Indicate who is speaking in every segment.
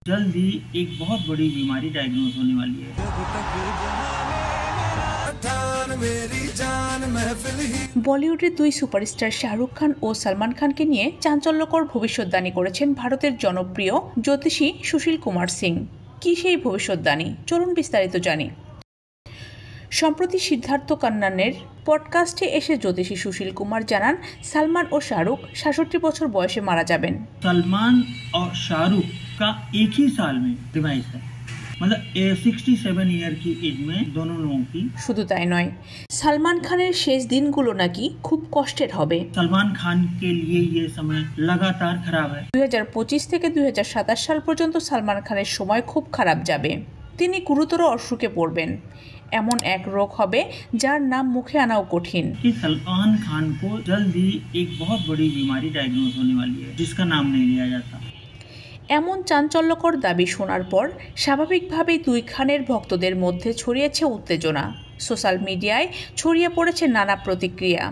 Speaker 1: जल्द ही एक बहुत बड़ी बीमारी डायग्नोज होने वाली है।
Speaker 2: বলিউডের দুই সুপারস্টার শাহরুখ খান ও সালমান খানকে নিয়ে চাঞ্চল্যকর ভবিষ্যদ্বাণী করেছেন ভারতের জনপ্রিয় জ্যোতিষী সুশীল কুমার সিং। কি সেই ভবিষ্যদ্বাণী, চলুন বিস্তারিত জানি। সম্প্রতি সিদ্ধার্থ কান্নানের পডকাস্টে এসে জ্যোতিষী সুশীল কুমার জানান, সালমান ও শাহরুখ 66 বছর বয়সে মারা যাবেন।
Speaker 1: सलमान और शाहरुख का एक ही साल में डिवाइस है, मतलब 67 ईयर की एज में दोनों लोगों की।
Speaker 2: শুধু তাই নয়, সালমান খানের শেষ দিনগুলো নাকি খুব কষ্টের হবে।
Speaker 1: सलमान खान के लिए ये समय लगातार खराब है।
Speaker 2: 2025 থেকে 2027 সাল পর্যন্ত সালমান খানের সময় খুব খারাপ যাবে। তিনি গুরুতর অসুখে পড়বেন। এমন এক রোগ হবে যার নাম মুখে আনাও কঠিন।
Speaker 1: कि सलमान खान को जल्द ही एक बहुत बड़ी बीमारी डायग्नोज होने वाली है, जिसका नाम नहीं लिया जाता।
Speaker 2: এমন চাঞ্চল্যকর দাবি শোনার পর স্বাভাবিকভাবেই দুই খানের ভক্তদের মধ্যে ছড়িয়েছে উত্তেজনা। সোশ্যাল মিডিয়ায় ছড়িয়ে পড়েছে নানা প্রতিক্রিয়া।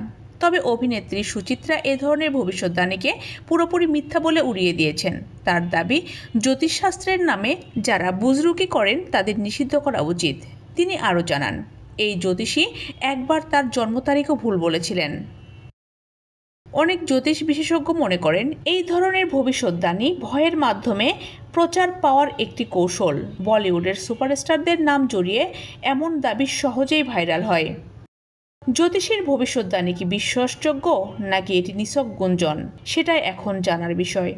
Speaker 2: তবে অভিনেত্রী সুচিত্রা এ ধরনের ভবিষ্যদ্বাণীকে পুরোপুরি মিথ্যা বলে উড়িয়ে দিয়েছেন। তার দাবি, জ্যোতিষশাস্ত্রের নামে যারা বুজরুকি করেন তাদের নিষিদ্ধ করা উচিত। তিনি আরও জানান, এই জ্যোতিষী একবার তার জন্ম তারিখও ভুল বলেছিলেন। অনেক জ্যোতিষ বিশেষজ্ঞ মনে করেন, এই ধরনের ভবিষ্যদ্বাণী ভয়ের মাধ্যমে প্রচার পাওয়ার একটি কৌশল। বলিউডের সুপারস্টারদের নাম জড়িয়ে এমন দাবি সহজেই ভাইরাল হয়। জ্যোতিষীর ভবিষ্যদ্বাণী কি বিশ্বাসযোগ্য নাকি এটি নিছক গুঞ্জন, সেটাই এখন জানার বিষয়।